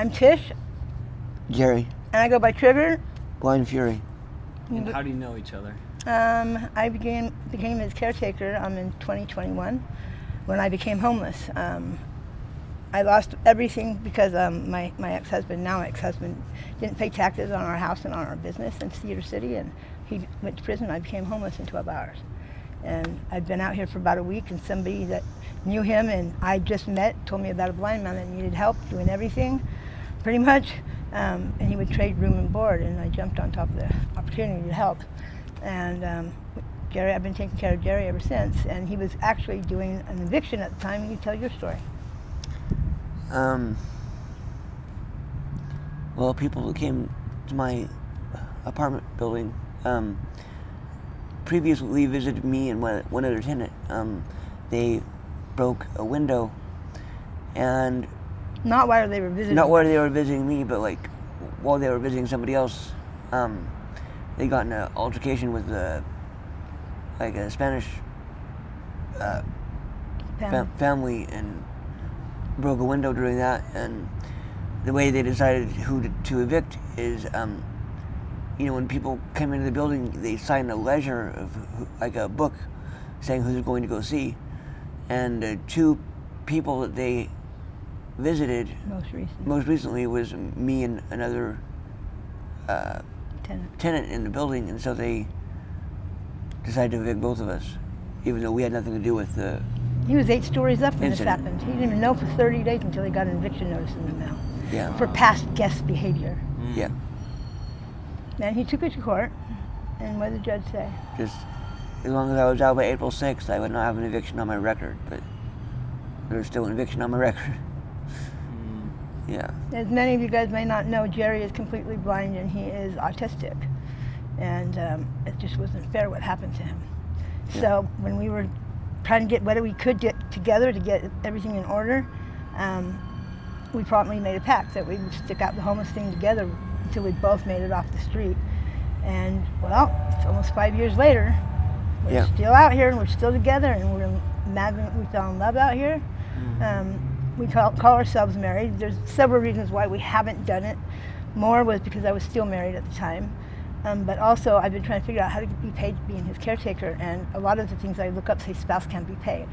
I'm Tish, Jerry. and I go by Trigger. Blind Fury. And how do you know each other? I became his caretaker in 2021 when I became homeless. I lost everything because my now ex-husband, didn't pay taxes on our house and on our business in Cedar City, and he went to prison. I became homeless in 12 hours. And I'd been out here for about a week, and somebody that knew him and I just met told me about a blind man that needed help doing everything, pretty much, and he would trade room and board, and I jumped on top of the opportunity to help. And Jerry, I've been taking care of Jerry ever since, and he was actually doing an eviction at the time. You tell your story. Well, people who came to my apartment building previously visited me and one other tenant. They broke a window, and not while they were visiting. Not while they were visiting me, but like while they were visiting somebody else. They got in an altercation with a Spanish family and broke a window during that. And the way they decided who to evict is, when people come into the building, they sign a ledger of like a book saying who they're going to go see. And two people that they visited most recently was me and another tenant in the building, and so they decided to evict both of us, even though we had nothing to do with the He was 8 stories up when incident. This happened. He didn't even know for 30 days until he got an eviction notice in the mail. Yeah. For past guest behavior. Yeah. And he took it to court, and what did the judge say? Just as long as I was out by April 6th, I would not have an eviction on my record, but there's still an eviction on my record. Yeah. As many of you guys may not know, Jerry is completely blind and he is autistic. And it just wasn't fair what happened to him. Yeah. So when we were trying to get what we could get together to get everything in order, we promptly made a pact that we would stick out the homeless thing together until we both made it off the street. And well, it's almost 5 years later. We're still out here and we're still together, and we fell in love out here. We call ourselves married. There's several reasons why we haven't done it. More was because I was still married at the time. But also I've been trying to figure out how to be paid being his caretaker, and a lot of the things I look up say spouse can't be paid.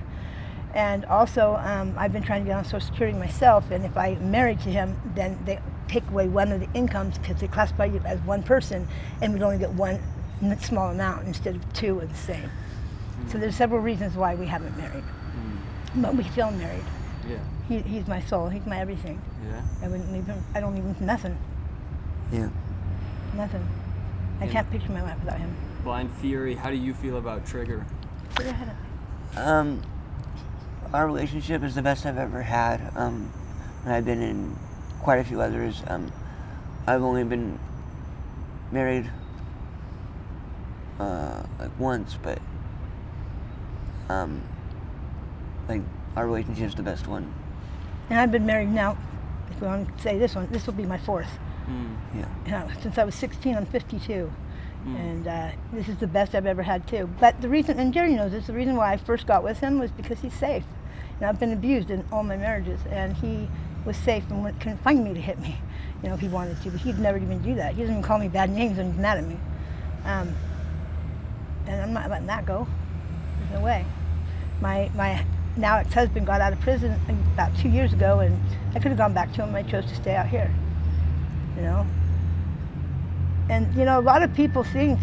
And also I've been trying to get on Social Security myself, and if I'm married to him, then they take away one of the incomes because they classify you as one person, and we'd only get one small amount instead of 2 of the same. So there's several reasons why we haven't married. But we feel married. Yeah. He's my soul. He's my everything. Yeah. I wouldn't leave him. I don't leave him for nothing. Yeah. Nothing. I can't picture my life without him. Blind Fury, how do you feel about Trigger? Go ahead. Our relationship is the best I've ever had. And I've been in quite a few others. I've only been married once, but our relationship is the best one. And I've been married now, if we want to say this will be my 4th. Yeah. Since I was 16, I'm 52. And this is the best I've ever had too. But the reason, and Jerry knows this, the reason why I first got with him was because he's safe. And I've been abused in all my marriages, and he was safe and couldn't find me to hit me, if he wanted to, but he'd never even do that. He doesn't even call me bad names when he's mad at me. And I'm not letting that go. There's no way. My now ex-husband got out of prison about 2 years ago, and I could have gone back to him. I chose to stay out here, And, a lot of people think,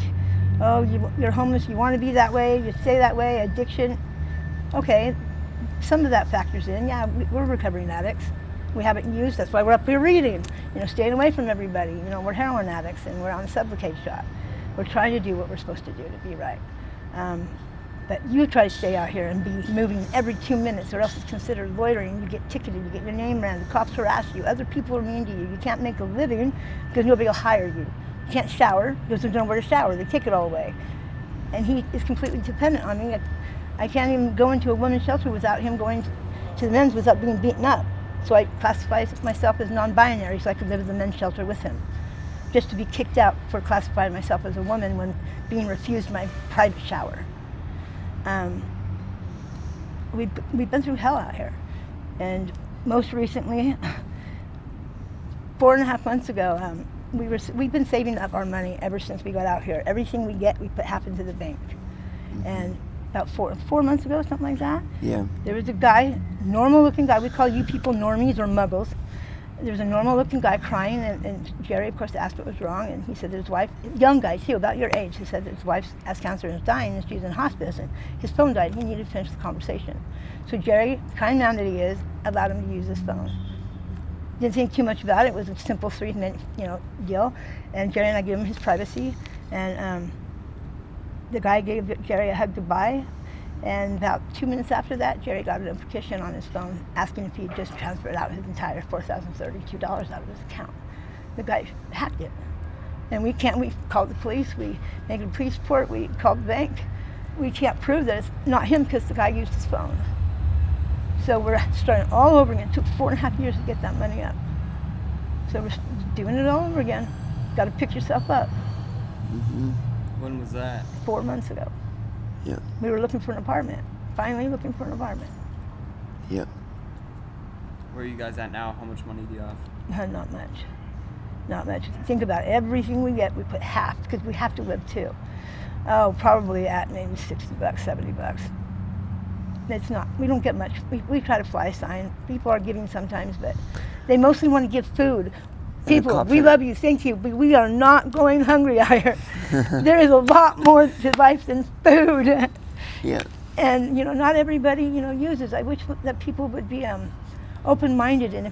oh, you're homeless, you want to be that way, you stay that way, addiction. Okay, some of that factors in. Yeah, we're recovering addicts. We haven't used, that's why we're up here reading, staying away from everybody. We're heroin addicts, and we're on a Sublocade shot. We're trying to do what we're supposed to do to be right. But you try to stay out here and be moving every 2 minutes, or else it's considered loitering. You get ticketed, you get your name ran, the cops harass you, other people are mean to you. You can't make a living because nobody will hire you. You can't shower because there's nowhere to shower. They take it all away. And he is completely dependent on me. I can't even go into a women's shelter without him going to the men's without being beaten up. So I classify myself as non-binary so I could live in the men's shelter with him. Just to be kicked out for classifying myself as a woman when being refused my private shower. We've been through hell out here. And most recently, 4.5 months ago, we've been saving up our money ever since we got out here. Everything we get, we put half into the bank. And about 4 months ago, something like that, Yeah. there was a guy, normal-looking guy. We call you people normies or muggles. There was a normal-looking guy crying, and Jerry, of course, asked what was wrong, and he said that his wife, young guy too, about your age, he said that his wife has cancer and is dying, and she's in hospice, and his phone died. He needed to finish the conversation. So Jerry, kind man that he is, allowed him to use his phone. Didn't think too much about it. It was a simple 3-minute, deal. And Jerry and I gave him his privacy, and the guy gave Jerry a hug goodbye. And about 2 minutes after that, Jerry got a notification on his phone asking if he'd just transferred out his entire $4,032 out of his account. The guy hacked it. And we called the police, we made a police report, we called the bank. We can't prove that it's not him because the guy used his phone. So we're starting all over again. It took 4.5 years to get that money up. So we're doing it all over again. Got to pick yourself up. When was that? 4 months ago. Yeah. We were looking for an apartment. Finally looking for an apartment. Yeah. Where are you guys at now? How much money do you have? Not much. Not much. Think about it. Everything we get, we put half because we have to live too. Oh, probably at maybe $60, $70. It's not. We don't get much. We try to fly a sign. People are giving sometimes, but they mostly want to give food. People, we love you, thank you, but we are not going hungry out here. There is a lot more to life than food. Yeah. And not everybody uses. I wish that people would be open-minded, and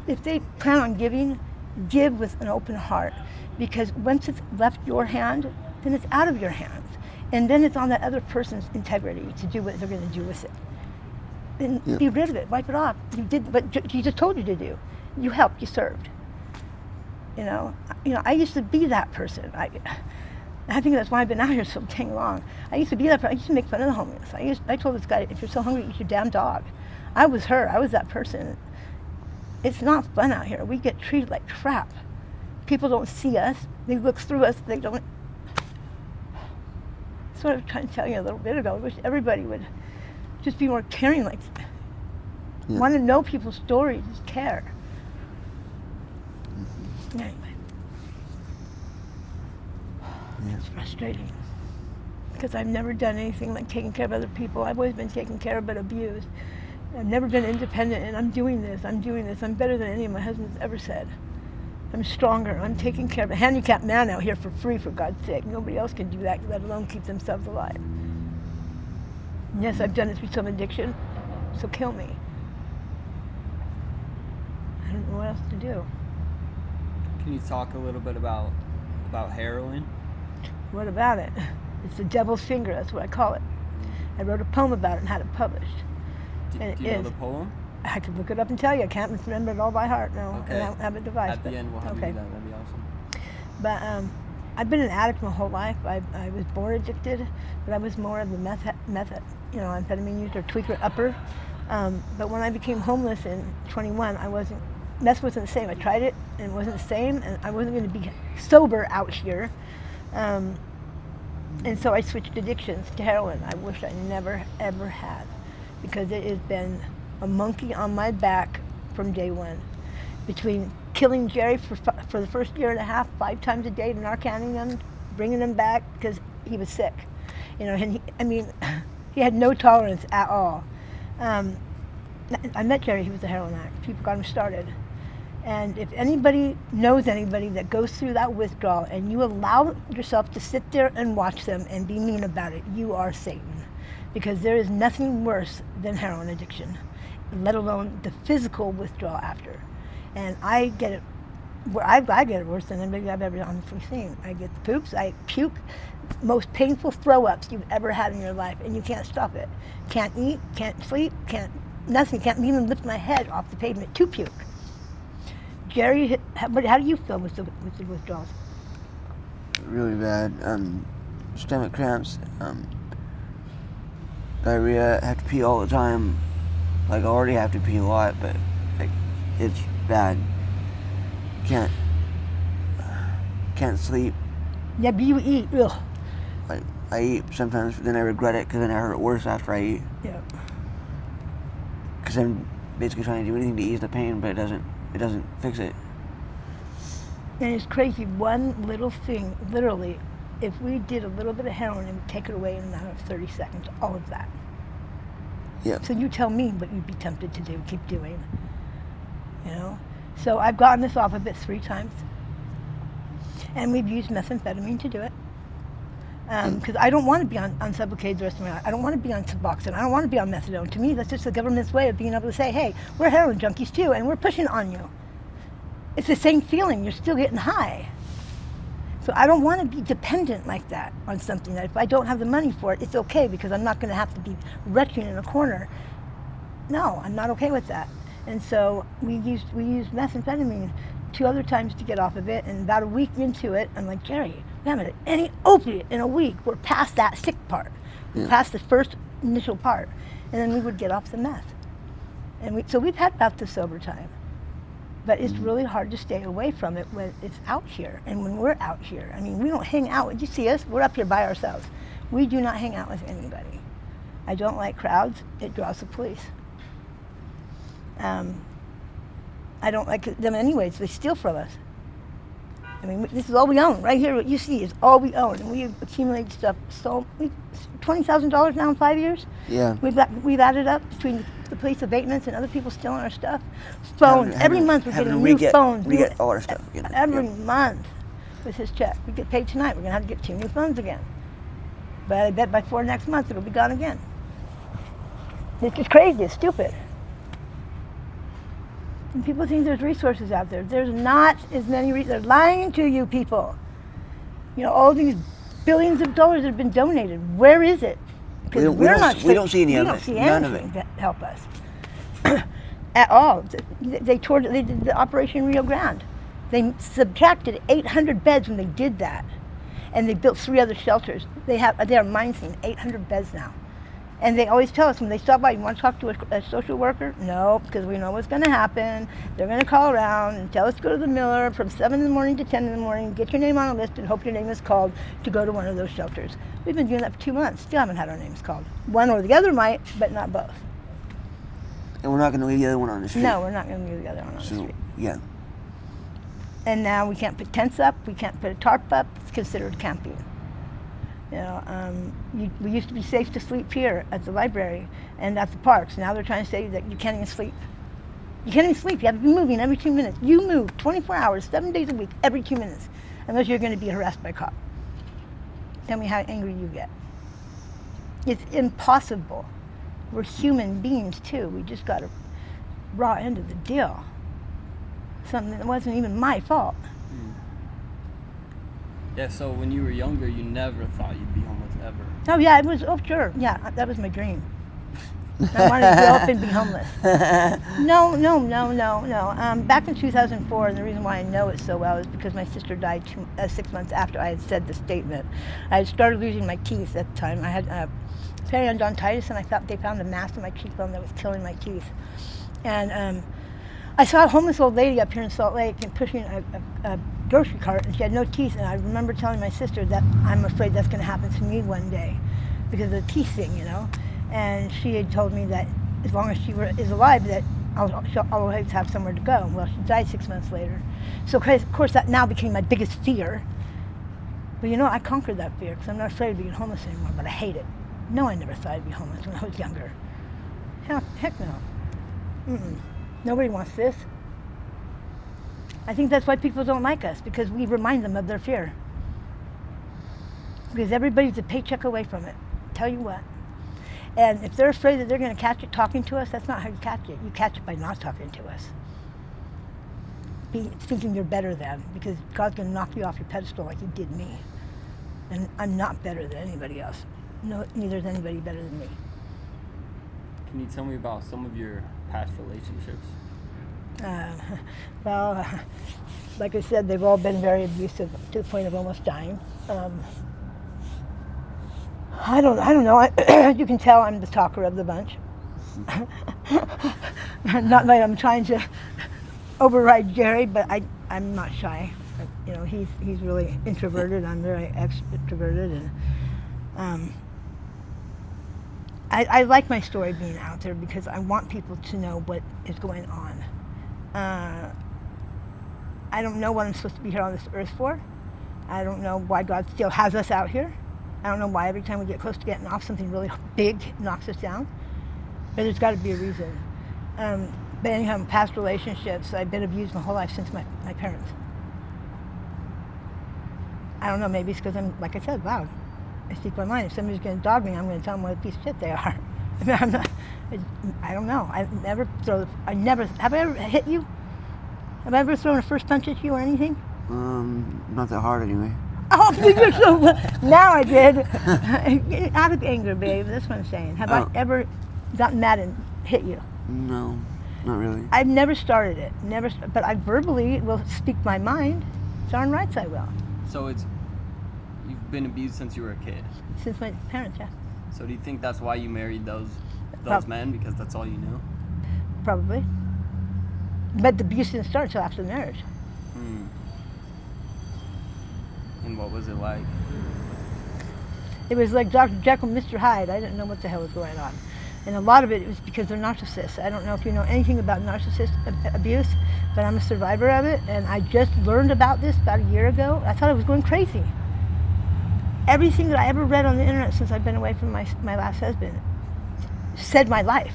if they plan on giving, give with an open heart, because once it's left your hand, then it's out of your hands, and then it's on that other person's integrity to do what they're going to do with it. Then be rid of it, wipe it off. You did what Jesus told you to do. You helped, you served. I used to be that person. I think that's why I've been out here so dang long. I used to be that person. I used to make fun of the homeless. I told this guy, if you're so hungry, eat your damn dog. I was her. I was that person. It's not fun out here. We get treated like crap. People don't see us. They look through us. They don't. That's what I was trying to tell you a little bit ago. I wish everybody would just be more caring, want to know people's stories, just care. Anyway, it's frustrating because I've never done anything like taking care of other people. I've always been taken care of but abused. I've never been independent, and I'm doing this. I'm better than any of my husbands ever said. I'm stronger. I'm taking care of a handicapped man out here for free, for God's sake. Nobody else can do that, let alone keep themselves alive. And yes, I've done it through some addiction, so kill me. I don't know what else to do. Can you talk a little bit about heroin? What about it? It's the devil's finger, that's what I call it. I wrote a poem about it and had it published. Do you know the poem? I could look it up and tell you. I can't remember it all by heart, no. Okay. And I don't have a device. At the end, we'll have you do that. That'd be awesome. But I've been an addict my whole life. I was born addicted, but I was more of a amphetamine user, tweaker upper. But when I became homeless in 21, meth wasn't the same. I tried it, and it wasn't the same, and I wasn't going to be sober out here. And so I switched addictions to heroin. I wish I never, ever had, because it has been a monkey on my back from day one. Between killing Jerry for the first year and a half, 5 times a day, Narcanning him, bringing him back because he was sick. And he had no tolerance at all. I met Jerry, he was a heroin addict. People got him started. And if anybody knows anybody that goes through that withdrawal and you allow yourself to sit there and watch them and be mean about it, you are Satan. Because there is nothing worse than heroin addiction, let alone the physical withdrawal after. And I get it, I get it worse than anybody I've ever honestly seen. I get the poops, I puke, most painful throw-ups you've ever had in your life, and you can't stop it. Can't eat, can't sleep, nothing, can't even lift my head off the pavement to puke. Jerry, how do you feel with the withdrawals? Really bad. Stomach cramps, diarrhea, have to pee all the time. I already have to pee a lot, but it's bad. Can't sleep. Yeah, but you eat. Ugh. I eat sometimes, but then I regret it because then I hurt worse after I eat. Yeah. Because I'm basically trying to do anything to ease the pain, but it doesn't fix it. And it's crazy. One little thing, literally, if we did a little bit of heroin, it would take it away in a matter of 30 seconds, all of that. Yeah. So you tell me what you'd be tempted to do, keep doing. You know? So I've gotten this off of it 3 times. And we've used methamphetamine to do it. Because I don't want to be on Sublocade the rest of my life. I don't want to be on Suboxone. I don't want to be on methadone. To me, that's just the government's way of being able to say, hey, we're heroin junkies too, and we're pushing on you. It's the same feeling. You're still getting high. So I don't want to be dependent like that on something that if I don't have the money for it, it's okay because I'm not going to have to be retching in a corner. No, I'm not okay with that. And so we used methamphetamine 2 other times to get off of it, and about a week into it, I'm like, Jerry, we haven't had any opiate in a week. We're past that sick part. We're past the first initial part. And then we would get off the meth. And so we've had about the sober time. But it's really hard to stay away from it when it's out here and when we're out here. I mean, we don't hang out. Did you see us? We're up here by ourselves. We do not hang out with anybody. I don't like crowds. It draws the police. I don't like them anyways. They steal from us. I mean, this is all we own. Right here, what you see is all we own. And we've accumulated stuff. So, $20,000 now in 5 years. Yeah. We've added up between the police abatements and other people stealing our stuff. Phones. Every month we're getting new phones. We get all our stuff. Every month with his check. We get paid tonight. We're going to have to get 2 new phones again. But I bet by 4 next month it'll be gone again. It's just crazy. It's stupid. And people think there's resources out there. There's not as many. They're lying to you people. You know, all these billions of dollars that have been donated. Where is it? We don't see any of it. We don't see None of anything it. to help us at all. They did the Operation Rio Grande. They subtracted 800 beds when they did that, and they built 3 other shelters. They are minusing 800 beds now. And they always tell us when they stop by, you want to talk to a social worker? No, because we know what's going to happen. They're going to call around and tell us to go to the Miller from 7 in the morning to 10 in the morning, get your name on a list and hope your name is called to go to one of those shelters. We've been doing that for 2 months. Still haven't had our names called. One or the other might, but not both. And we're not going to leave the other one on the street. No, we're not going to leave the other one on the street. Yeah. And now we can't put tents up. We can't put a tarp up. It's considered camping. You know, we used to be safe to sleep here at the library and at the parks. Now they're trying to say that you can't even sleep. You can't even sleep. You have to be moving every 2 minutes. You move 24 hours, 7 days a week, every 2 minutes, unless you're going to be harassed by a cop. Tell me how angry you get. It's impossible. We're human beings too. We just got a raw end of the deal. Something that wasn't even my fault. Yeah, so when you were younger, you never thought you'd be homeless ever. Oh yeah, oh sure, yeah, that was my dream. I wanted to grow up and be homeless. No. Back in 2004, and the reason why I know it so well is because my sister died 6 months after I had said the statement. I had started losing my teeth at the time. I had periodontitis, and they found a mass in my cheekbone that was killing my teeth. And I saw a homeless old lady up here in Salt Lake and pushing a grocery cart, and she had no teeth. And I remember telling my sister that I'm afraid that's going to happen to me one day because of the teeth thing, you know. And she had told me that as long as she is alive, that I'll always have somewhere to go. Well, she died 6 months later. So, of course, that now became my biggest fear. But, you know, I conquered that fear because I'm not afraid of being homeless anymore, but I hate it. No, I never thought I'd be homeless when I was younger. Heck no. Nobody wants this. I think that's why people don't like us, because we remind them of their fear. Because everybody's a paycheck away from it. Tell you what. And if they're afraid that they're going to catch it talking to us, that's not how you catch it. You catch it by not talking to us. Thinking you're better than, because God's going to knock you off your pedestal like he did me. And I'm not better than anybody else. No, neither is anybody better than me. Can you tell me about some of your past relationships? Well, like I said, they've all been very abusive to the point of almost dying. I don't know. You can tell I'm the talker of the bunch. Not that I'm trying to override Jerry, but I'm not shy. You know, he's really introverted. I'm very extroverted, and I like my story being out there because I want people to know what is going on. I don't know what I'm supposed to be here on this earth for. I don't know why God still has us out here. I don't know why every time we get close to getting off, something really big knocks us down. But there's got to be a reason. But anyhow, past relationships, I've been abused my whole life since my parents. I don't know, maybe it's because I'm, like I said, loud. I speak my mind. If somebody's going to dog me, I'm going to tell them what a piece of shit they are. I mean, I don't know. Have I ever hit you? Have I ever thrown a first punch at you or anything? Not that hard anyway. Oh, you're so, now I did. Out of anger, babe, that's what I'm saying. Have I ever gotten mad and hit you? No, not really. I've never started it, but I verbally will speak my mind. Darn rights I will. So you've been abused since you were a kid? Since my parents, yeah. So do you think that's why you married those men, because that's all you knew? Probably. But the abuse didn't start until after the marriage. And what was it like? It was like Dr. Jekyll and Mr. Hyde. I didn't know what the hell was going on. And a lot of it was because they're narcissists. I don't know if you know anything about narcissist abuse, but I'm a survivor of it, and I just learned about this about a year ago. I thought I was going crazy. Everything that I ever read on the internet since I've been away from my last husband said my life.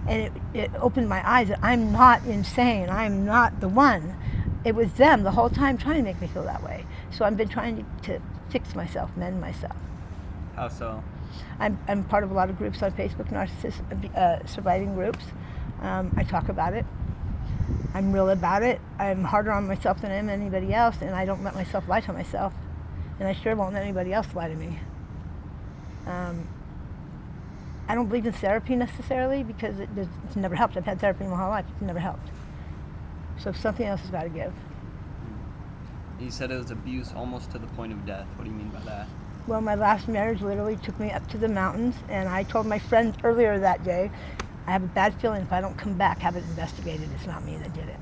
And it opened my eyes that I'm not insane. I'm not the one. It was them the whole time trying to make me feel that way. So I've been trying to fix myself, mend myself. How so? I'm part of a lot of groups on Facebook, narcissist surviving groups. I talk about it. I'm real about it. I'm harder on myself than I am anybody else, and I don't let myself lie to myself. And I sure won't let anybody else lie to me. I don't believe in therapy necessarily because it's never helped. I've had therapy my whole life. It's never helped. So something else has got to give. You said it was abuse almost to the point of death. What do you mean by that? Well, my last marriage literally took me up to the mountains, and I told my friend earlier that day, I have a bad feeling if I don't come back, have it investigated, it's not me that did it.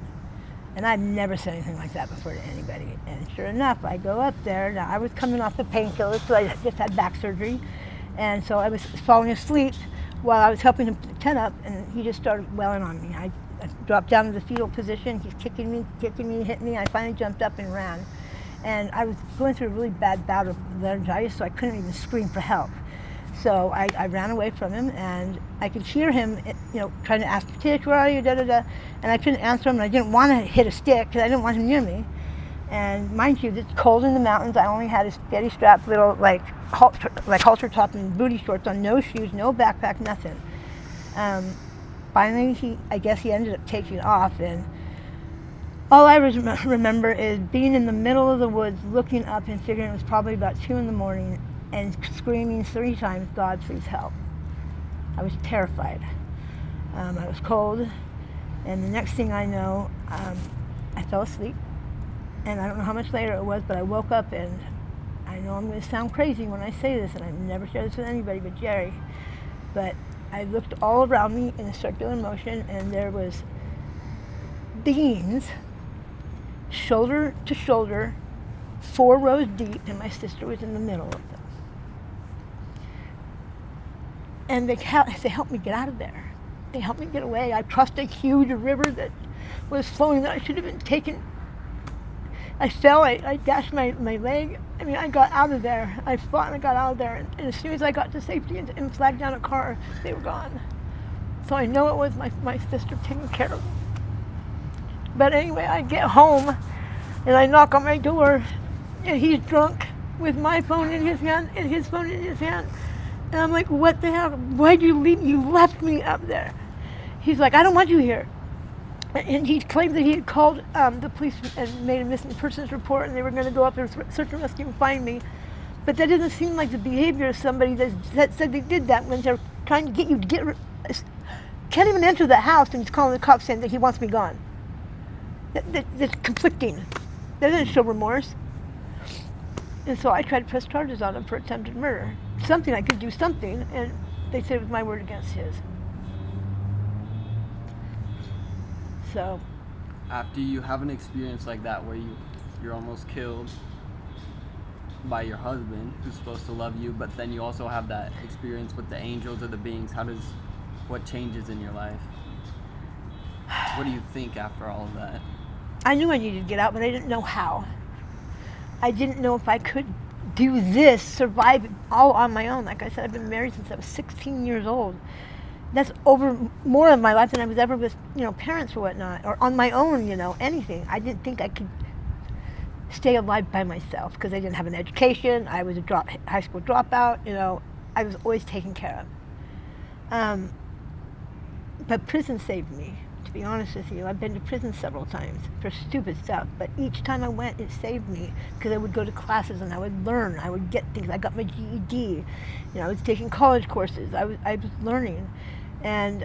And I've never said anything like that before to anybody. And sure enough, I go up there. Now, I was coming off of painkillers, so I just had back surgery. And so I was falling asleep while I was helping him put the tent up, and he just started wailing on me. I dropped down to the fetal position. He's kicking me, hitting me. I finally jumped up and ran. And I was going through a really bad bout of laryngitis, so I couldn't even scream for help. So I ran away from him, and I could hear him, trying to ask, Tish, where are you, da-da-da. And I couldn't answer him, and I didn't want to hit a stick, because I didn't want him near me. And mind you, it's cold in the mountains. I only had a steady strap little, halter top and booty shorts on, no shoes, no backpack, nothing. Finally, I guess he ended up taking off, and all I remember is being in the middle of the woods, looking up and figuring it was probably about 2 in.the.morning, and screaming 3 times, God, please help. I was terrified. I was cold, and the next thing I know, I fell asleep. And I don't know how much later it was, but I woke up, and I know I'm going to sound crazy when I say this, and I've never shared this with anybody but Jerry, but I looked all around me in a circular motion, and there was beings, shoulder to shoulder, 4 rows deep, and my sister was in the middle of them. And they helped me get out of there. They helped me get away. I crossed a huge river that was flowing that I should have been taken. I fell, I dashed my leg. I mean, I got out of there. I fought and I got out of there. And as soon as I got to safety and flagged down a car, they were gone. So I know it was my sister taking care of me. But anyway, I get home and I knock on my door, and he's drunk with my phone in his hand and his phone in his hand. And I'm like, what the hell? Why'd you leave me? You left me up there. He's like, I don't want you here. And he claimed that he had called the police and made a missing persons report, and they were going to go up there, search and rescue, and find me. But that doesn't seem like the behavior of somebody that said they did that when they're trying to get you to can't even enter the house, and he's calling the cops saying that he wants me gone. That's conflicting. That doesn't show remorse. And so I tried to press charges on him for attempted murder. Something, I could do something, and they said it was my word against his. So, after you have an experience like that where you're almost killed by your husband who's supposed to love you, but then you also have that experience with the angels or the beings, what changes in your life? What do you think after all of that? I knew I needed to get out, but I didn't know how. I didn't know if I could do this, survive all on my own. Like I said, I've been married since I was 16 years old. That's over more of my life than I was ever with, parents or whatnot, or on my own, anything. I didn't think I could stay alive by myself because I didn't have an education. I was a high school dropout. I was always taken care of. But prison saved me. To be honest with you, I've been to prison several times for stupid stuff, but each time I went, it saved me because I would go to classes and I would learn. I would get things. I got my GED. I was taking college courses. I was learning, and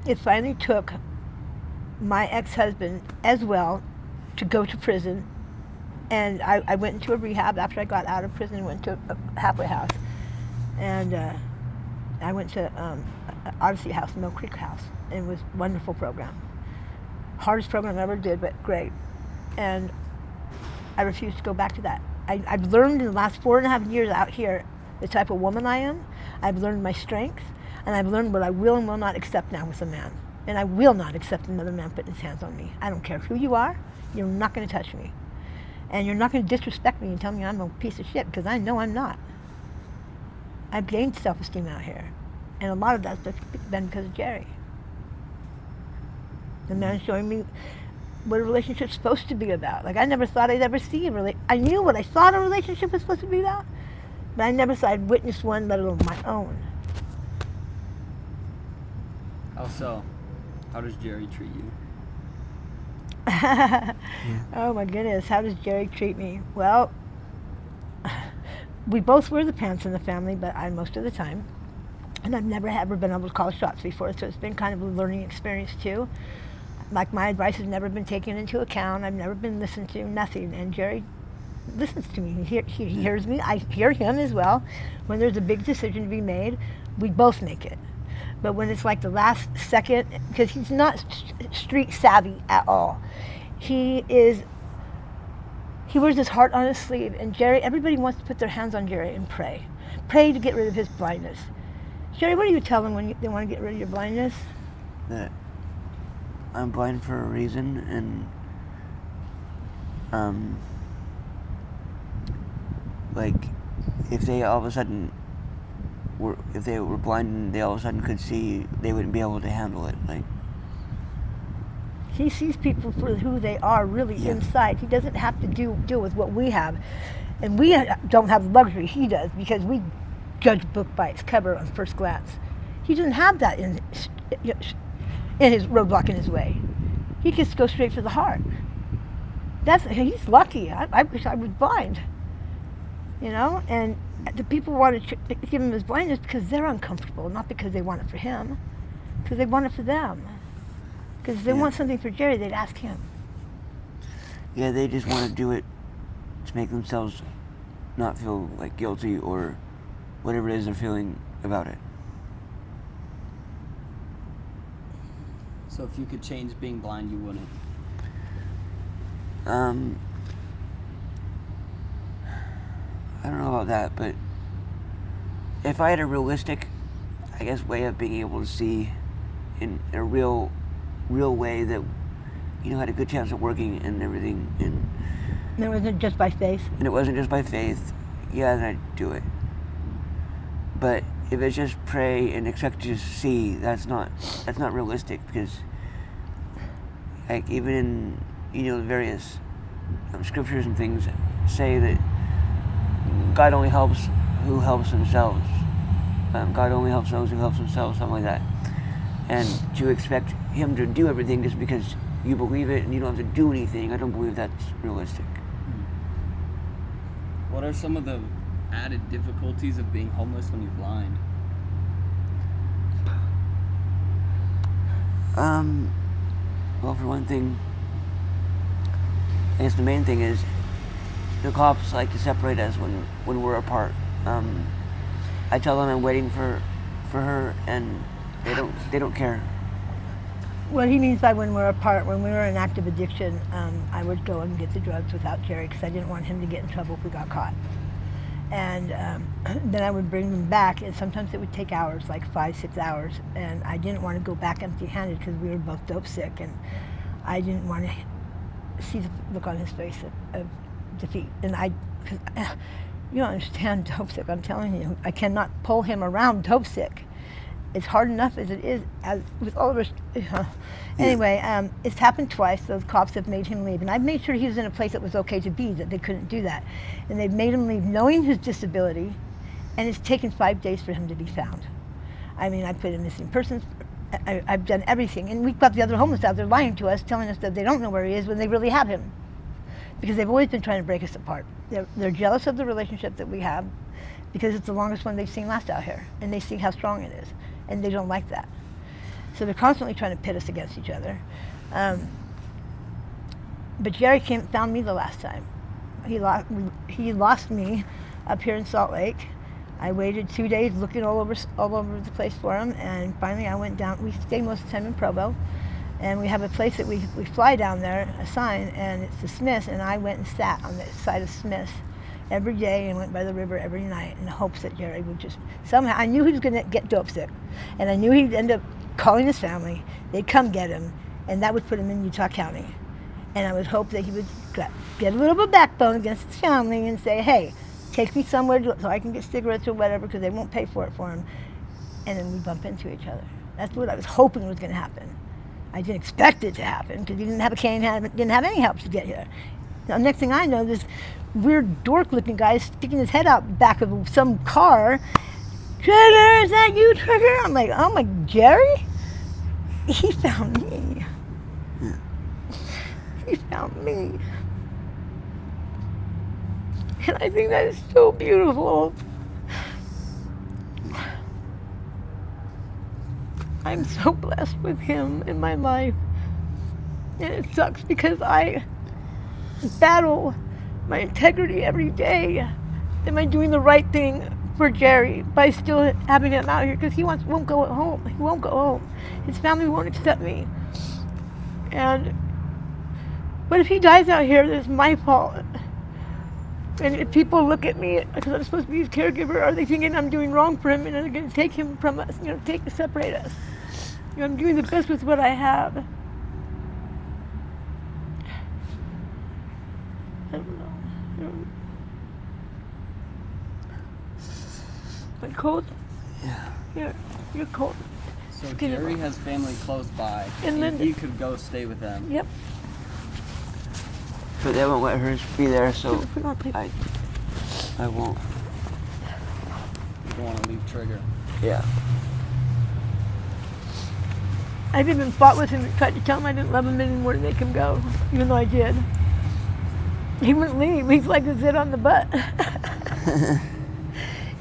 it finally took my ex-husband as well to go to prison, and I went into a rehab after I got out of prison. Went to a halfway house, and I went to Odyssey House, Mill Creek House. It was a wonderful program. Hardest program I ever did, but great. And I refused to go back to that. I've learned in the last 4.5 years out here the type of woman I am. I've learned my strengths, and I've learned what I will and will not accept now with a man. And I will not accept another man putting his hands on me. I don't care who you are, you're not going to touch me. And you're not going to disrespect me and tell me I'm a piece of shit, because I know I'm not. I've gained self-esteem out here. And a lot of that's been because of Jerry. The man showing me what a relationship's supposed to be about. Like, I never thought I'd ever see a relationship. I knew what I thought a relationship was supposed to be about, but I never thought I'd witness one, let alone my own. How so? How does Jerry treat you? Oh my goodness, how does Jerry treat me? Well, we both wear the pants in the family, but I most of the time. And I've never ever been able to call shots before, so it's been kind of a learning experience too. Like, my advice has never been taken into account. I've never been listened to, nothing. And Jerry listens to me. He hears me. I hear him as well. When there's a big decision to be made, we both make it. But when it's like the last second, because he's not street savvy at all. He wears his heart on his sleeve. And Jerry, everybody wants to put their hands on Jerry and pray. Pray to get rid of his blindness. Jerry, what do you tell them when they want to get rid of your blindness? That I'm blind for a reason, and like, if they all of a sudden if they were blind and they all of a sudden could see, they wouldn't be able to handle it. Like, he sees people for who they are really inside. He doesn't have to deal with what we have, and we don't have the luxury he does, because we judge a book by its cover on first glance. He doesn't have that in his roadblock in his way. He just goes straight for the heart. He's lucky. I wish I was blind. And the people want to give him his blindness because they're uncomfortable, not because they want it for him, because they want it for them. Because if they want something for Jerry, they'd ask him. Yeah, they just want to do it to make themselves not feel like guilty or whatever it is they're feeling about it. So if you could change being blind, you wouldn't? I don't know about that, but if I had a realistic, I guess, way of being able to see in a real way that, had a good chance of working and everything, and it wasn't just by faith. And it wasn't just by faith, then I'd do it. But if it's just pray and expect to see, that's not realistic, because, like, even in the various scriptures and things say that God only helps who helps themselves. God only helps those who help themselves, something like that. And to expect him to do everything just because you believe it and you don't have to do anything, I don't believe that's realistic. What are some of the added difficulties of being homeless when you're blind? Well, for one thing, I guess the main thing is the cops like to separate us when we're apart. I tell them I'm waiting for her, and they don't care. What he means by when we're apart, when we were in active addiction, I would go and get the drugs without Jerry because I didn't want him to get in trouble if we got caught. And then I would bring them back, and sometimes it would take hours, like 5-6 hours, and I didn't want to go back empty-handed because we were both dope sick, and I didn't want to see the look on his face of defeat. And cause, you don't understand dope sick, I'm telling you. I cannot pull him around dope sick. It's hard enough as it is, as with all of us. Anyway, it's happened twice. Those cops have made him leave. And I've made sure he was in a place that was okay to be, that they couldn't do that. And they've made him leave knowing his disability, and it's taken 5 days for him to be found. I mean, I put in missing persons. I've done everything. And we've got the other homeless out there lying to us, telling us that they don't know where he is when they really have him. Because they've always been trying to break us apart. They're jealous of the relationship that we have, because it's the longest one they've seen last out here. And they see how strong it is. And they don't like that. So they're constantly trying to pit us against each other. But Jerry found me the last time. He lost me up here in Salt Lake. I waited 2 days looking all over the place for him, and finally I went down. We stay most of the time in Provo, and we have a place that we fly down there, a sign, and it's the Smiths, and I went and sat on the side of Smiths every day and went by the river every night in the hopes that Jerry would just somehow, I knew he was going to get dope sick, and I knew he'd end up calling his family. They'd come get him, and that would put him in Utah County. And I would hope that he would get a little bit of backbone against his family and say, hey, take me somewhere so I can get cigarettes or whatever, because they won't pay for it for him. And then we bump into each other. That's what I was hoping was going to happen. I didn't expect it to happen, because he didn't have a cane, didn't have any help to get here. Now, next thing I know, this weird dork-looking guy is sticking his head out the back of some car. Trigger, is that you, Trigger? I'm like, oh my, Jerry? He found me. Yeah. He found me. And I think that is so beautiful. I'm so blessed with him in my life. And it sucks because I battle my integrity every day. Am I doing the right thing for Jerry by still having him out here? Because he won't go home. He won't go home. His family won't accept me. And what if he dies out here? That's my fault. And if people look at me, because I'm supposed to be his caregiver, are they thinking I'm doing wrong for him and they're going to take him from us, separate us? I'm doing the best with what I have. I don't know. Am I cold? Yeah. Yeah, you're cold. So Jerry has family close by, And you could go stay with them. Yep. But they won't let her be there, so I won't. You don't want to leave Trigger. Yeah. I've even fought with him and tried to tell him I didn't love him anymore to make him go, even though I did. He wouldn't leave. He's like a zit on the butt.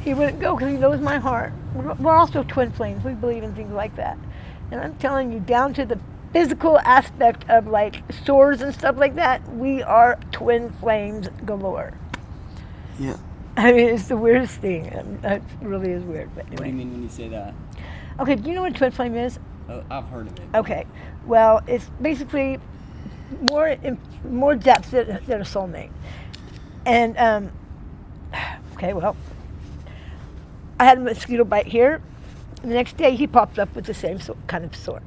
He wouldn't go because he knows my heart. We're also twin flames. We believe in things like that. And I'm telling you, down to the physical aspect of like sores and stuff like that, we are twin flames galore. Yeah. I mean, it's the weirdest thing. It really is weird. But anyway. What do you mean when you say that? Okay, do you know what a twin flame is? Oh, I've heard of it. Okay, well, it's basically more depth than a soulmate. And okay, well, I had a mosquito bite here. The next day, he popped up with the same kind of sore.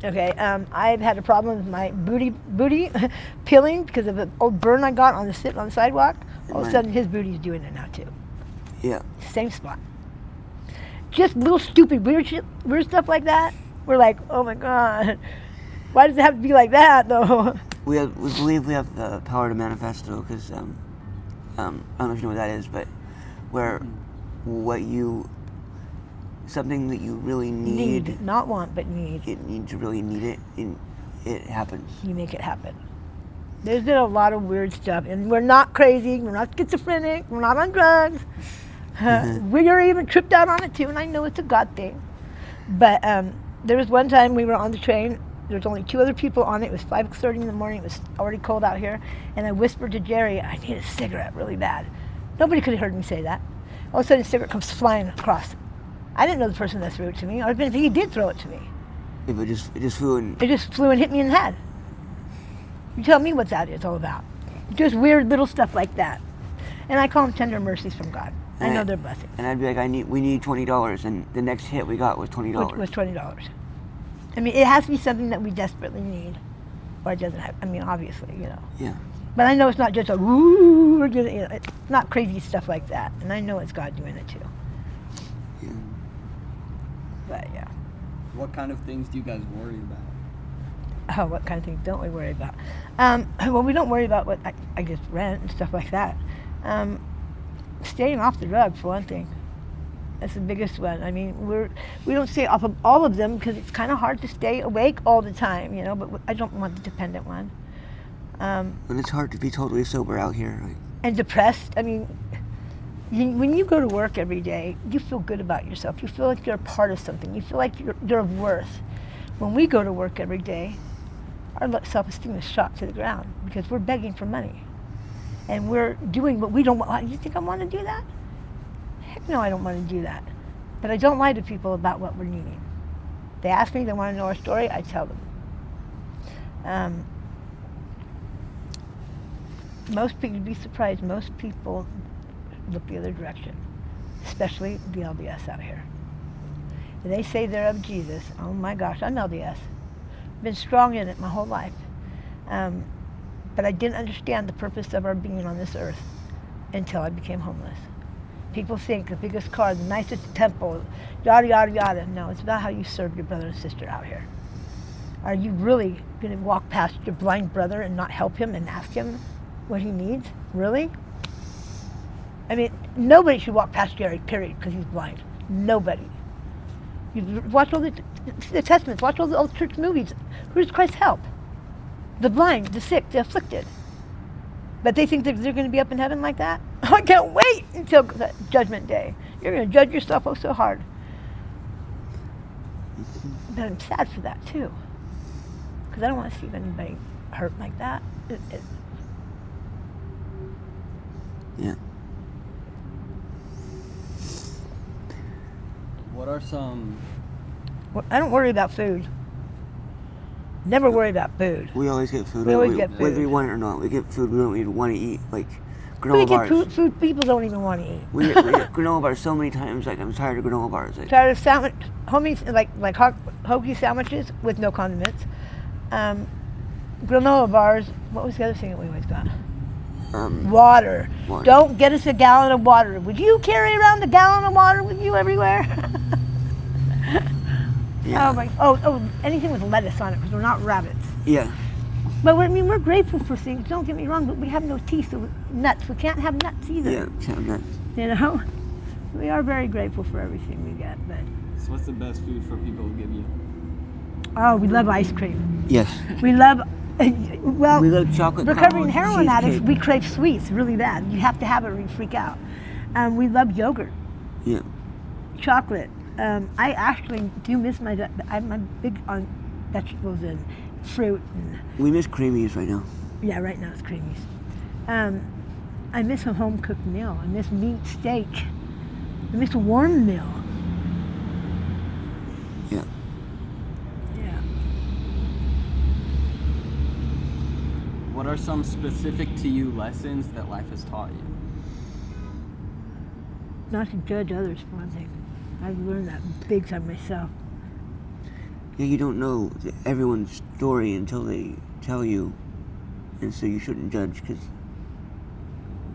Okay, I've had a problem with my booty peeling because of an old burn I got on the sidewalk. All of a sudden, his booty's doing it now too. Yeah. Same spot. Just little stupid weird stuff like that. We're like, oh my God, why does it have to be like that though? We believe we have the power to manifest, though, because I don't know if you know what that is, but where something that you really need, not want, but need. You really need it, and it happens. You make it happen. There's been a lot of weird stuff, and we're not crazy, we're not schizophrenic, we're not on drugs. We are even tripped out on it too, and I know it's a God thing. But there was one time we were on the train. There was only 2 other people on it. It was 5:30 in the morning. It was already cold out here. And I whispered to Jerry, I need a cigarette really bad. Nobody could have heard me say that. All of a sudden, a cigarette comes flying across. I didn't know the person that threw it to me, or even if he did throw it to me. If it just flew in. It just flew and hit me in the head. You tell me what that is all about. Just weird little stuff like that. And I call them tender mercies from God. I know they're blessings. And I'd be like, we need $20, and the next hit we got was $20. Was $20. I mean, it has to be something that we desperately need. or it doesn't have. I mean, obviously, you know. Yeah. But I know it's not just a woo. We're gonna, you know, it's not crazy stuff like that, and I know it's God doing it too. Yeah. But yeah. What kind of things do you guys worry about? Oh, what kind of things don't we worry about? Well, we don't worry about what I guess rent and stuff like that. Staying off the drugs, for one thing. That's the biggest one. I mean, we don't stay off of all of them because it's kind of hard to stay awake all the time, you know. But I don't want the dependent one. And it's hard to be totally sober out here. Like. And depressed. I mean, when you go to work every day, you feel good about yourself. You feel like you're a part of something. You feel like you're of worth. When we go to work every day, our self-esteem is shot to the ground because we're begging for money. And we're doing what we don't want. You think I want to do that? Heck no, I don't want to do that. But I don't lie to people about what we're needing. They ask me, they want to know our story, I tell them. Most people, you'd be surprised, most people look the other direction, especially the LDS out here. And they say they're of Jesus. Oh my gosh, I'm LDS. Been strong in it my whole life. But I didn't understand the purpose of our being on this earth until I became homeless. People think the biggest car, the nicest temple, yada, yada, yada. No, it's about how you serve your brother and sister out here. Are you really going to walk past your blind brother and not help him and ask him what he needs? Really? I mean, nobody should walk past Jerry, period, because he's blind. Nobody. You watch all the Testaments, watch all the old church movies. Who does Christ help? The blind, the sick, the afflicted. But they think that they're going to be up in heaven like that? I can't wait until Judgment Day. You're going to judge yourself oh so hard. But I'm sad for that too, because I don't want to see anybody hurt like that. Yeah. What are some... Well, I don't worry about food. Never worry about food. We always get food. We always get food. Whether we want it or not, we get food we don't even want to eat. Like We granola get bars. food people don't even want to eat. We get granola bars so many times. Like I'm tired of granola bars. Like, Tired of sandwich, like hoagie sandwiches with no condiments. Granola bars. What was the other thing that we always got? Water. Don't get us a gallon of water. Would you carry around a gallon of water with you everywhere? Yeah. Oh, anything with lettuce on it because we're not rabbits. Yeah. But we're grateful for things. Don't get me wrong, but we have no teeth, so nuts. We can't have nuts either. Yeah, can't have nuts. You know, we are very grateful for everything we get. But So what's the best food for people to give you? oh, we love ice cream. Yes. We love. Well, We love chocolate. recovering caramel heroin addicts, cheesecake. we crave sweets really bad. You have to have it or you freak out. We love yogurt, Yeah. chocolate. I actually do miss I'm big on vegetables and fruit. And, We miss creamies right now. yeah, right now it's creamies. I miss a home cooked meal. I miss meat, steak. I miss a warm meal. Yeah. Yeah. What are some specific to you lessons that life has taught you? Not to judge others, for one thing. I've learned that big time myself. Yeah, you don't know everyone's story until they tell you, and so you shouldn't judge because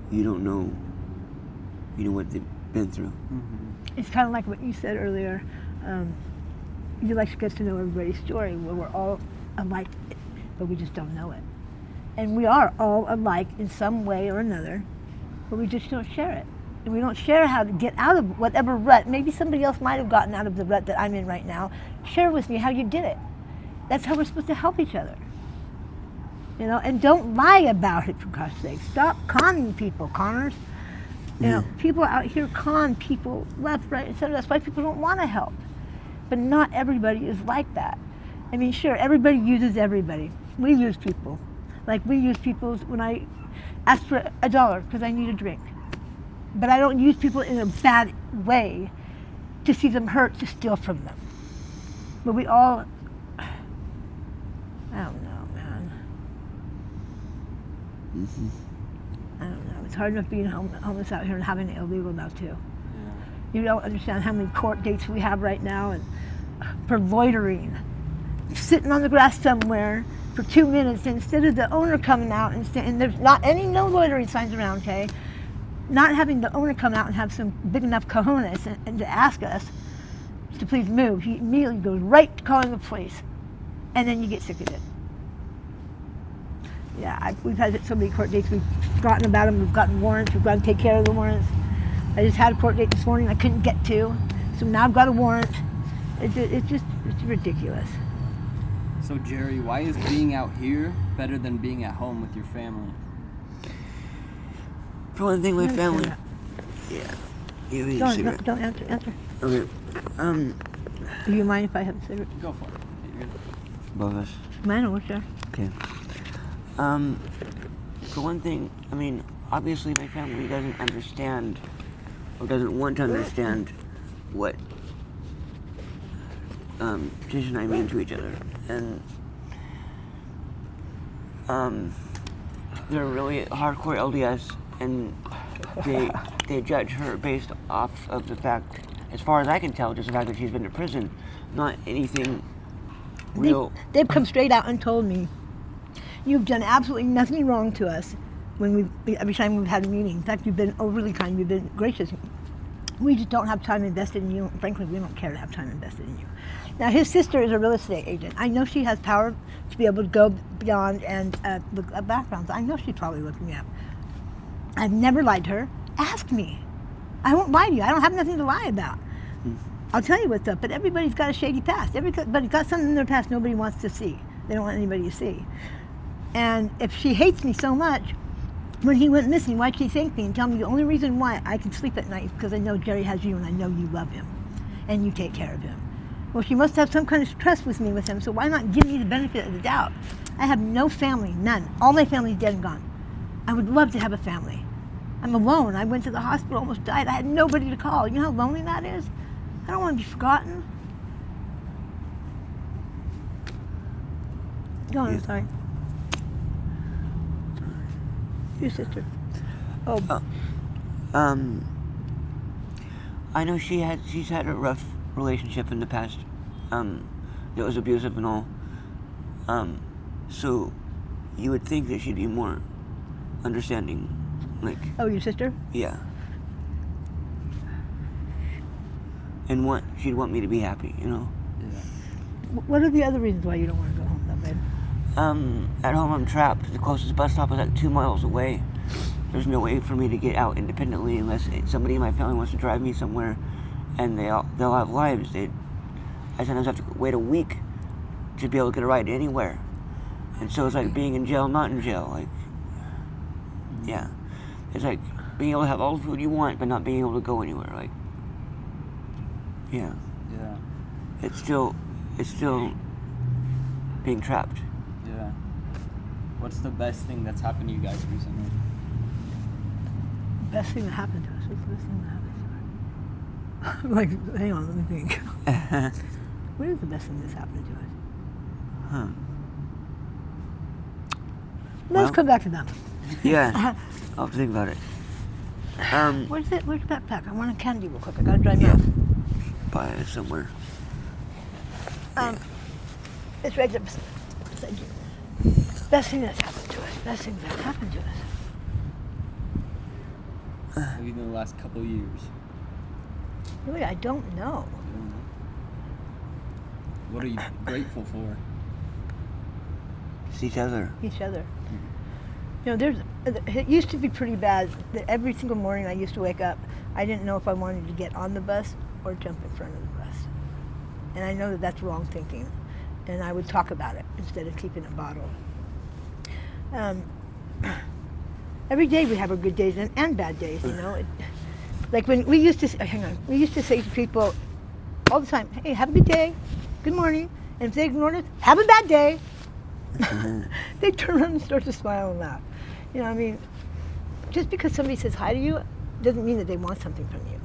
you don't know, what they've been through. Mm-hmm. It's kind of like what you said earlier. You like to get to know everybody's story, where we're all alike, but we just don't know it. And we are all alike in some way or another, but we just don't share it. And we don't share how to get out of whatever rut. Maybe somebody else might have gotten out of the rut that I'm in right now. Share with me how you did it. That's how we're supposed to help each other. And don't lie about it, for God's sake. Stop conning people, conners. People out here con people left, right, etc. That's why people don't want to help. But not everybody is like that. I mean, sure, everybody uses everybody. We use people. Like we use people when I ask for $1 because I need a drink. But I don't use people in a bad way to see them hurt, to steal from them. But we all, I don't know, man. Mm-hmm. I don't know. It's hard enough being homeless out here and having it illegal now too. Yeah. You don't understand how many court dates we have right now and for loitering. Sitting on the grass somewhere, for 2 minutes instead of the owner coming out and there's not no loitering signs around, okay? Not having the owner come out and have some big enough cojones and to ask us to please move. He immediately goes right to calling the police. And then you get sick of it. Yeah, we've had so many court dates. We've forgotten about them. We've gotten warrants. We've got to take care of the warrants. I just had a court date this morning I couldn't get to. So now I've got a warrant. It's ridiculous. So Jerry, why is being out here better than being at home with your family? For one thing, my family. Yeah. You need a cigarette. Don't answer. Okay. Do you mind if I have a cigarette? Go for it. Both of us. Mine or sure. Okay. For one thing, I mean, obviously my family doesn't understand or doesn't want to understand what Tisha and I mean to each other. And they're really hardcore LDS, and they judge her based off of the fact, as far as I can tell, just the fact that she's been to prison, not anything real. They've come straight out and told me, you've done absolutely nothing wrong to us every time we've had a meeting. In fact, you've been overly kind, you've been gracious. We just don't have time invested in you. Frankly, we don't care to have time invested in you. Now, his sister is a real estate agent. I know she has power to be able to go beyond and look at backgrounds. I know she's probably looking me up. I've never lied to her. Ask me. I won't lie to you. I don't have nothing to lie about. I'll tell you what's up, but everybody's got a shady past. Everybody's got something in their past nobody wants to see. They don't want anybody to see. And if she hates me so much, when he went missing, why'd she thank me and tell me the only reason why I can sleep at night is because I know Jerry has you and I know you love him and you take care of him. Well, she must have some kind of trust with him, so why not give me the benefit of the doubt? I have no family, none. All my family's dead and gone. I would love to have a family. I'm alone. I went to the hospital, almost died. I had nobody to call. You know how lonely that is? I don't want to be forgotten. Go on, sorry. Your sister. Oh. I know she's had a rough relationship in the past. It was abusive and all. So you would think that she'd be more understanding, like. Oh, your sister? Yeah. And she'd want me to be happy, you know. Yeah. What are the other reasons why you don't want to go home, though, babe? At home I'm trapped. The closest bus stop is like 2 miles away. There's no way for me to get out independently unless somebody in my family wants to drive me somewhere, and they'll have lives. I sometimes have to wait a week to be able to get a ride anywhere, and so it's like being in jail, not in jail. Like, yeah, it's like being able to have all the food you want, but not being able to go anywhere. Like, yeah. Yeah. It's still being trapped. Yeah. What's the best thing that's happened to you guys recently? Best thing that happened to us. What's the best thing that happened to us? Like, hang on, let me think. What is the best thing that's happened to us? Huh. Let's come back to that. Yeah. I'll have to think about it. Where's your backpack? I want a candy real quick. I gotta drive out. Buy it somewhere. It's right there beside you. Best thing that's happened to us. Best thing that's happened to us. Maybe in the last couple of years. Really, I don't know. What are you grateful for? It's each other. Each other. You know, it used to be pretty bad that every single morning I used to wake up, I didn't know if I wanted to get on the bus or jump in front of the bus. And I know that that's wrong thinking. And I would talk about it instead of keeping it bottled. Every day we have our good days and bad days, you know. Like when we used to say to people all the time, hey, have a good day, good morning. And if they ignored us, have a bad day. They turn around and start to smile and laugh. You know, I mean, just because somebody says hi to you doesn't mean that they want something from you.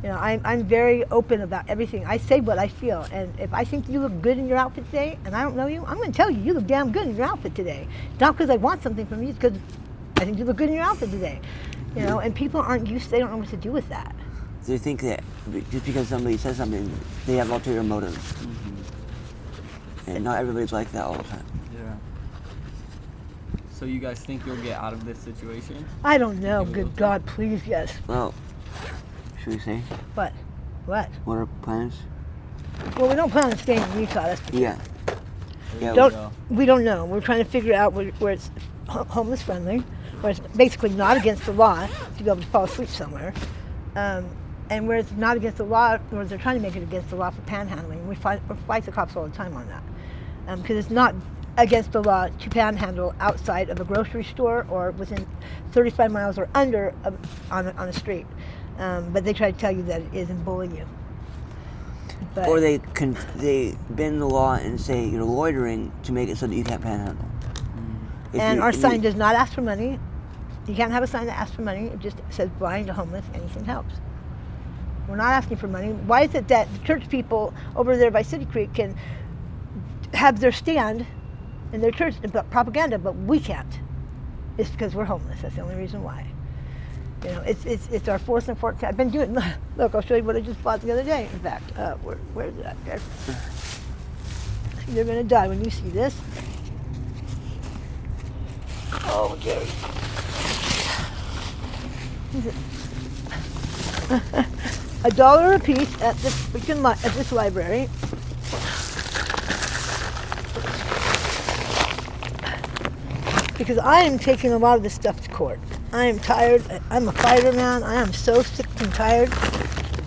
You know, I'm very open about everything. I say what I feel, and if I think you look good in your outfit today, and I don't know you, I'm going to tell you, you look damn good in your outfit today. It's not because I want something from you, it's because I think you look good in your outfit today. You know, and people aren't used, they don't know what to do with that. They think that just because somebody says something, they have ulterior motives. And not everybody's like that all the time. Yeah. So you guys think you'll get out of this situation? I don't know. Think you will Good too? God, please, yes. Well, should we say What? What? what are plans? Well, we don't plan on staying in Utah. That's for sure. Yeah. There you Don't- go. We don't know. We're trying to figure out where it's homeless friendly, where it's basically not against the law to be able to fall asleep somewhere, and where it's not against the law, where they're trying to make it against the law for panhandling. We fight the cops all the time on that, because it's not against the law to panhandle outside of a grocery store or within 35 miles or under on a street. But they try to tell you that it is and bully you. But Or they bend the law and say you're loitering to make it so that you can't panhandle. If and you- our if sign you- does not ask for money. You can't have a sign that asks for money. It just says blind to homeless, anything helps. We're not asking for money. Why is it that the church people over there by City Creek can have their stand in their church about propaganda, but we can't? It's because we're homeless. That's the only reason why. You know, it's our fourth and 14th. I've been doing. Look, I'll show you what I just bought the other day. In fact, where is that? There. You're gonna die when you see this. Oh, Jerry. $1 a piece at this freaking at this library. Because I am taking a lot of this stuff to court. I am tired. I'm a fighter, man. I am so sick and tired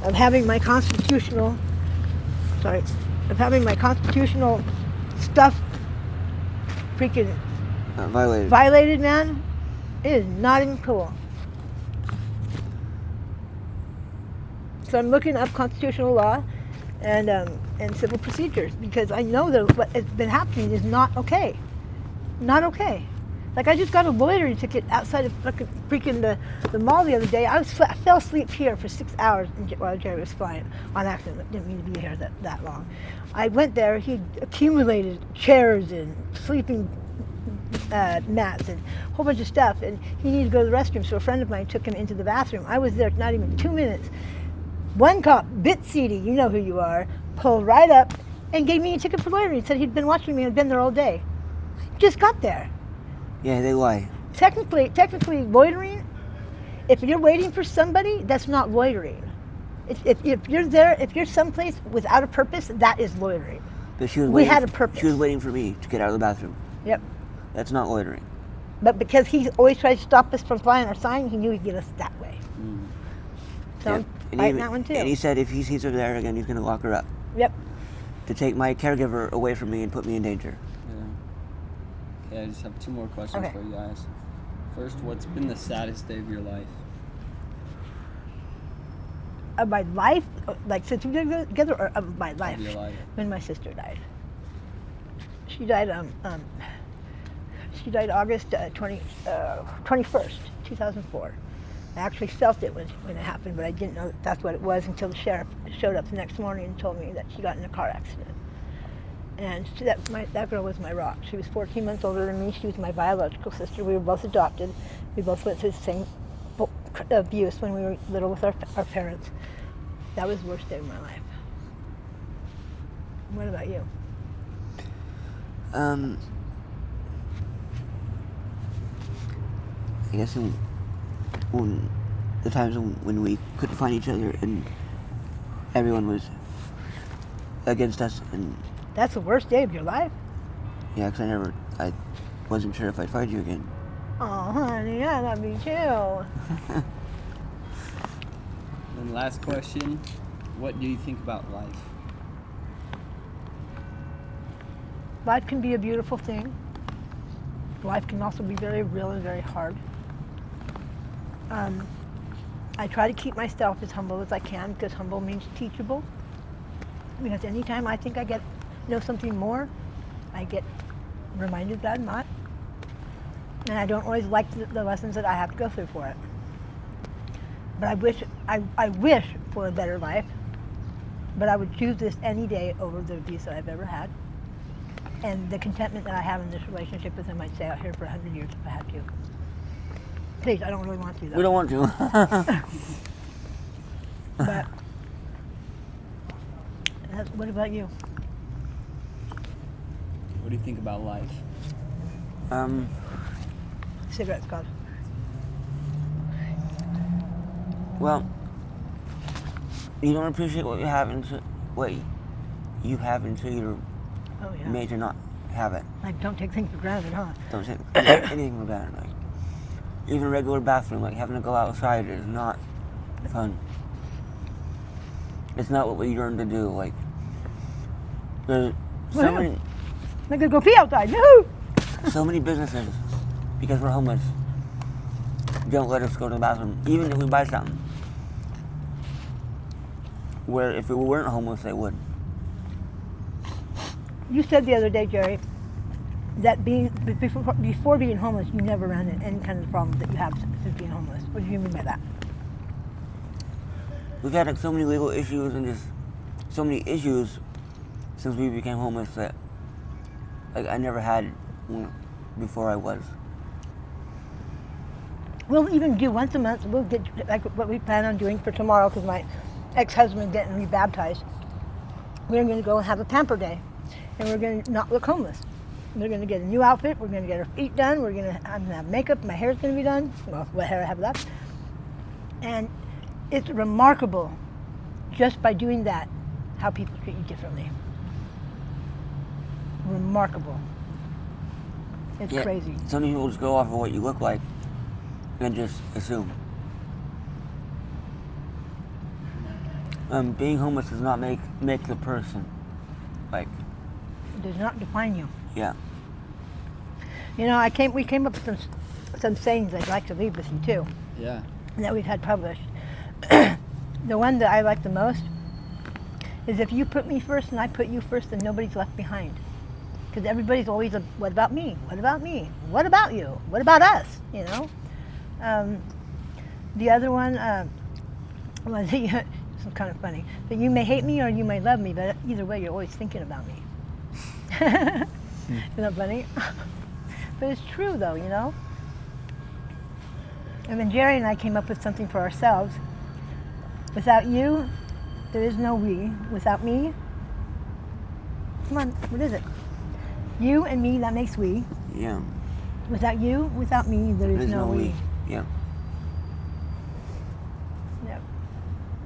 of having my constitutional stuff freaking violated. man. It is not even cool. So I'm looking up constitutional law and civil procedures because I know that what has been happening is not okay. Not okay. Like I just got a loitering ticket outside of freaking the mall the other day. I fell asleep here for 6 hours while Jerry was flying on accident. Didn't mean to be here that long. I went there. He accumulated chairs and sleeping mats and a whole bunch of stuff. And he needed to go to the restroom, so a friend of mine took him into the bathroom. I was there not even 2 minutes. One cop, Bit Seedy, you know who you are, pulled right up and gave me a ticket for loitering. He said he'd been watching me and been there all day. Just got there. Yeah, they lie. Technically, loitering, if you're waiting for somebody, that's not loitering. If you're there, if you're someplace without a purpose, that is loitering. But she was We waiting had a purpose. She was waiting for me to get out of the bathroom. Yep. That's not loitering. But because he always tried to stop us from flying our sign, he knew he'd get us that way. So Yeah. I'm And fighting that one too. And he said if he sees her there again, he's going to lock her up. Yep. To take my caregiver away from me and put me in danger. Yeah, I just have 2 more questions Okay. for you guys. First, what's been the saddest day of your life? Of my life, like since we've been together, or of my life, Of your life. when my sister died. She died August 21st, 2004. I actually felt it when it happened, but I didn't know that's what it was until the sheriff showed up the next morning and told me that she got in a car accident. And that girl was my rock. She was 14 months older than me. She was my biological sister. We were both adopted. We both went through the same abuse when we were little with our parents. That was the worst day of my life. What about you? I guess when the times when we couldn't find each other and everyone was against us, and That's the worst day of your life? yeah, because I wasn't sure if I'd find you again. Oh, honey, I love you too. And last question, what do you think about life? Life can be a beautiful thing. Life can also be very real and very hard. I try to keep myself as humble as I can because humble means teachable. Because anytime I think I know something more, I get reminded that I'm not. And I don't always like the lessons that I have to go through for it. But I wish for a better life. But I would choose this any day over the abuse that I've ever had. And the contentment that I have in this relationship with him, I'd stay out here for 100 years if I had to. Please, I don't really want to though. We don't want to. But what about you? What do you think about life? cigarettes cost. Well, you don't appreciate what you have until you're Oh yeah. made to not have it. Like, don't take things for granted, huh? Don't take anything for granted. Like, even a regular bathroom, like having to go outside is not fun. It's not what we learned to do. Like, there's so Well, many, I could go pee outside. Yahoo! so many businesses, because we're homeless, don't let us go to the bathroom, even if we buy something. Where if we weren't homeless, they would. You said the other day, Jerry, that before being homeless, you never ran into any kind of problem that you have since being homeless. What do you mean by that? We've had like so many legal issues and just so many issues since we became homeless that like I never had one before I was. We'll even do once a month. We'll get like what we plan on doing for tomorrow because my ex-husband getting rebaptized. We're going to go and have a pamper day, and we're going to not look homeless. We're going to get a new outfit. We're going to get our feet done. I'm going to have makeup. My hair's going to be done. Well, what hair I have left. And it's remarkable, just by doing that, how people treat you differently. Remarkable. It's crazy. Some people just go off of what you look like and just assume. Being homeless does not make the person. Like, It does not define you. yeah. You know, we came up with some sayings I'd like to leave with you too, Yeah. that we've had published. The one that I like the most is if you put me first and I put you first, then nobody's left behind. Because everybody's always what about me? What about me? What about you? What about us? You know? The other one was, this is kind of funny, that you may hate me or you may love me, but either way you're always thinking about me. Isn't that funny? But it's true though, you know? And then Jerry and I came up with something for ourselves. Without you, there is no we. Without me, come on, what is it? You and me, that makes we. Yeah. Without you, without me, there is There's no we. Yeah.